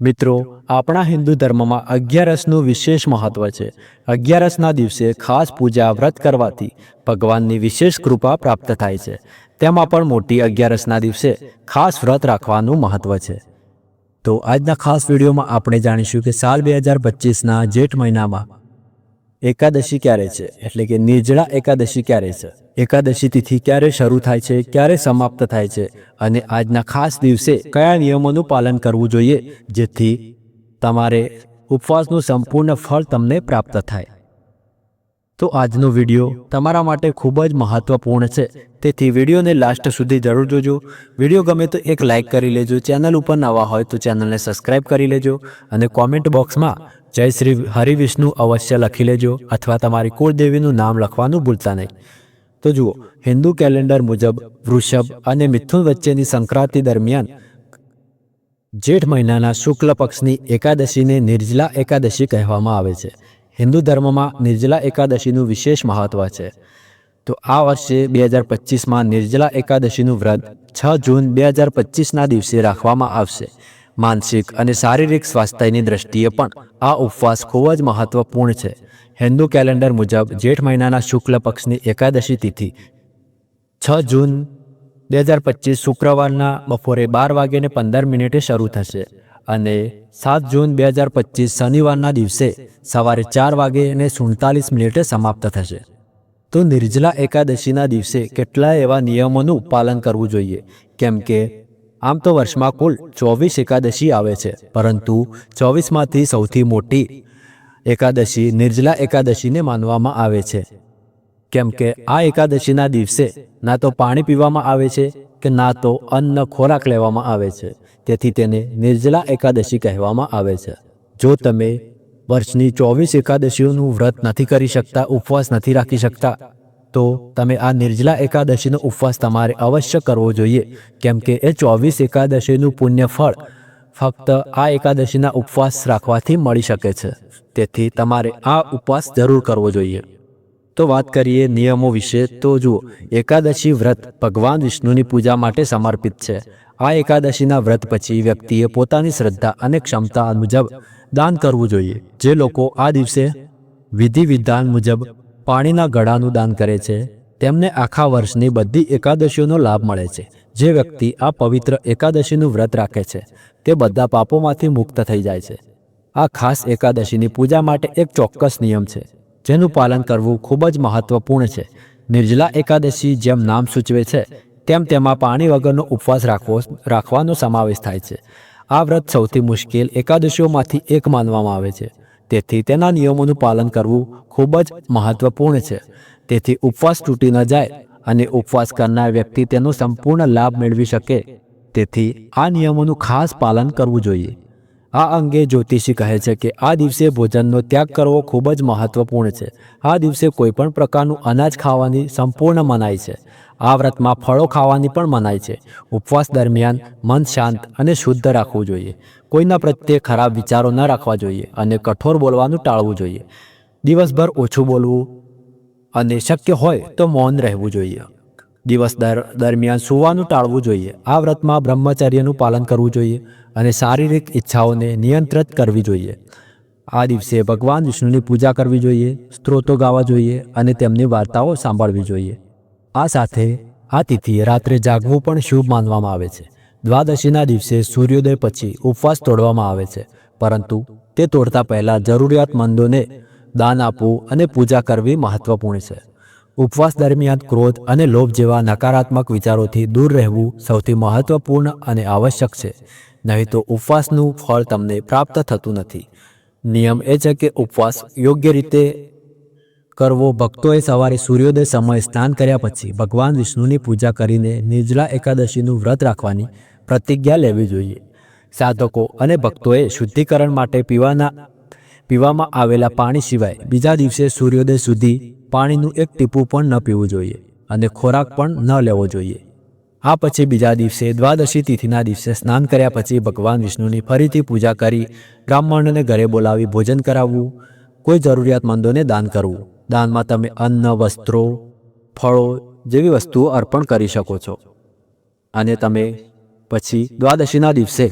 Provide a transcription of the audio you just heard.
મિત્રો, આપણા હિન્દુ ધર્મમાં અગિયારસનું વિશેષ મહત્વ છે। અગિયારસના દિવસે ખાસ પૂજા વ્રત કરવાથી ભગવાનની વિશેષ કૃપા પ્રાપ્ત થાય છે। તેમાં પણ મોટી અગિયારસના દિવસે ખાસ વ્રત રાખવાનું મહત્વ છે। તો આજના ખાસ વિડીયોમાં આપણે જાણીશું કે સાલ 2025ના જેઠ મહિનામાં એકાદશી ક્યારે છે, એટલે કે નિર્જળા એકાદશી ક્યારે છે, એકાદશી તિથિ ક્યારે શરૂ થાય છે, ક્યારે સમાપ્ત થાય છે, અને આજના ખાસ દિવસે કયા નિયમોનું પાલન કરવું જોઈએ જેથી તમારે ઉપવાસનું સંપૂર્ણ ફળ તમને પ્રાપ્ત થાય। તો આજનો વિડીયો તમારા માટે ખૂબ જ મહત્વપૂર્ણ છે, તેથી વિડીયોને લાસ્ટ સુધી જરૂર જોજો। વિડીયો ગમે તો એક લાઇક કરી લેજો, ચેનલ ઉપર નવા હોય તો ચેનલને સબસ્ક્રાઇબ કરી લેજો, અને કોમેન્ટ બોક્સમાં જય શ્રી હરિવિષ્ણુ અવશ્ય લખી લેજો, અથવા તમારી કુળદેવીનું નામ લખવાનું ભૂલતા નહીં। તો જુઓ, હિન્દુ કેલેન્ડર મુજબ વૃષભ અને મિથુન વચ્ચેની સંક્રાંતિ દરમિયાન જેઠ મહિનાના શુક્લ પક્ષની એકાદશીને નિર્જલા એકાદશી કહેવામાં આવે છે। હિન્દુ ધર્મમાં નિર્જલા એકાદશીનું વિશેષ મહત્વ છે। તો આ વર્ષે 2025માં નિર્જલા એકાદશીનું વ્રત 6 જૂન 2025ના દિવસે રાખવામાં આવશે। માનસિક અને શારીરિક સ્વાસ્થ્યની દ્રષ્ટિએ પણ આ ઉપવાસ ખૂબ જ મહત્વપૂર્ણ છે। હિન્દુ કેલેન્ડર મુજબ જેઠ મહિનાના શુક્લ પક્ષની એકાદશી તિથિ 6 જૂન 2025 શુક્રવારના બપોરે 12:15 શરૂ થશે, અને 7 જૂન 2025 શનિવારના દિવસે સવારે 4:47 સમાપ્ત થશે। તો નિર્જલા એકાદશીના દિવસે કેટલાય એવા નિયમોનું પાલન કરવું જોઈએ, કેમ કે આમ તો વર્ષમાં કુલ 24 એકાદશી આવે છે, પરંતુ 24માંથી સૌથી મોટી એકાદશી નિર્જલા એકાદશીને માનવામાં આવે છે, કેમ કે આ એકાદશીના દિવસે ના તો પાણી પીવામાં આવે છે કે ના તો અન્ન ખોરાક લેવામાં આવે છે, તેથી તેને નિર્જલા એકાદશી કહેવામાં આવે છે। જો તમે વર્ષની 24 એકાદશીઓનું વ્રત નથી કરી શકતા, ઉપવાસ નથી રાખી શકતા, તો તમે આ નિર્જલા એકાદશીનો ઉપવાસ તમારે અવશ્ય કરવો જોઈએ, કેમ કે એ 24 એકાદશીનું પુણ્ય ફળ ફક્ત આ એકાદશીના ઉપવાસ રાખવાથી મળી શકે છે, તેથી તમારે આ ઉપવાસ જરૂર કરવો જોઈએ। તો વાત કરીએ નિયમો વિશે। તો જુઓ, એકાદશી વ્રત ભગવાન વિષ્ણુની પૂજા માટે સમર્પિત છે। આ એકાદશીના વ્રત પછી વ્યક્તિએ પોતાની શ્રદ્ધા અને ક્ષમતા મુજબ દાન કરવું જોઈએ। જે લોકો આ દિવસે વિધિ વિધાન મુજબ પાણીના ઘડાનું દાન કરે છે, તેમને આખા વર્ષની બધી એકાદશીઓનો લાભ મળે છે। જે વ્યક્તિ આ પવિત્ર એકાદશીનું વ્રત રાખે છે, તે બધા પાપોમાંથી મુક્ત થઈ જાય છે। આ ખાસ એકાદશીની પૂજા માટે એક ચોક્કસ નિયમ છે, જેનું પાલન કરવું ખૂબ જ મહત્વપૂર્ણ છે। નિર્જલા એકાદશી જેમ નામ સૂચવે છે તેમ તેમાં પાણી વગરનો ઉપવાસ રાખવાનો સમાવેશ થાય છે। આ વ્રત સૌથી મુશ્કેલ એકાદશીઓમાંથી એક માનવામાં આવે છે, તેથી તેના નિયમોનું પાલન કરવું ખૂબ જ મહત્વપૂર્ણ છે, તેથી ઉપવાસ તૂટી ન જાય અને ઉપવાસ કરનાર વ્યક્તિ તેનો સંપૂર્ણ લાભ મેળવી શકે, તેથી આ નિયમોનું ખાસ પાલન કરવું જોઈએ। આ અંગે જ્યોતિષી કહે છે કે આ દિવસે ભોજનનો ત્યાગ કરવો ખૂબ જ મહત્વપૂર્ણ છે। આ દિવસે કોઈ પણ પ્રકારનું અનાજ ખાવાની સંપૂર્ણ મનાઈ છે। આ વ્રતમાં ફળો ખાવાની પણ મનાઈ છે। ઉપવાસ દરમિયાન મન શાંત અને શુદ્ધ રાખવું જોઈએ, કોઈના પ્રત્યે ખરાબ વિચારો ન રાખવા જોઈએ, અને કઠોર બોલવાનું ટાળવું જોઈએ। દિવસભર ઓછું બોલવું અને શક્ય હોય તો મૌન રહેવું જોઈએ। દિવસ દરમિયાન સૂવાનું ટાળવું જોઈએ। આ વ્રતમાં બ્રહ્મચર્યનું પાલન કરવું જોઈએ અને શારીરિક ઈચ્છાઓને નિયંત્રિત કરવી જોઈએ। આ દિવસે ભગવાન વિષ્ણુની પૂજા કરવી જોઈએ, સ્ત્રોતો ગાવા જોઈએ અને તેમની વાર્તાઓ સાંભળવી જોઈએ। આ સાથે આ તિથિએ રાત્રે જાગવું પણ શુભ માનવામાં આવે છે। દ્વાદશીના દિવસે સૂર્યોદય પછી ઉપવાસ તોડવામાં આવે છે, પરંતુ તે તોડતા પહેલાં જરૂરિયાતમંદોને દાન આપવું અને પૂજા કરવી મહત્વપૂર્ણ છે। ઉપવાસ દરમિયાન ક્રોધ અને લોભ જેવા નકારાત્મક વિચારોથી દૂર રહેવું સૌથી મહત્વપૂર્ણ અને આવશ્યક છે, નહીં તો ઉપવાસનું ફળ તમને પ્રાપ્ત થતું નથી। નિયમ એ છે કે ઉપવાસ યોગ્ય રીતે કરવો। ભક્તોએ સવારે સૂર્યોદય સમયે સ્નાન કર્યા પછી ભગવાન વિષ્ણુની પૂજા કરીને નિર્જલા એકાદશીનું વ્રત રાખવાની પ્રતિજ્ઞા લેવી જોઈએ। સાધકો અને ભક્તોએ શુદ્ધિકરણ માટે પીવામાં આવેલા પાણી સિવાય બીજા દિવસે સૂર્યોદય સુધી પાણીનું એક ટીપું પણ ન પીવું જોઈએ, અને ખોરાક પણ ન લેવો જોઈએ। આ પછી બીજા દિવસે દ્વાદશી તિથિના દિવસે સ્નાન કર્યા પછી ભગવાન વિષ્ણુની ફરીથી પૂજા કરી બ્રાહ્મણોને ઘરે બોલાવી ભોજન કરાવવું, કોઈ જરૂરિયાતમંદોને દાન કરવું। દાનમાં તમે અન્ન, વસ્ત્રો, ફળો જેવી વસ્તુઓ અર્પણ કરી શકો છો, અને તમે પછી દ્વાદશીના દિવસે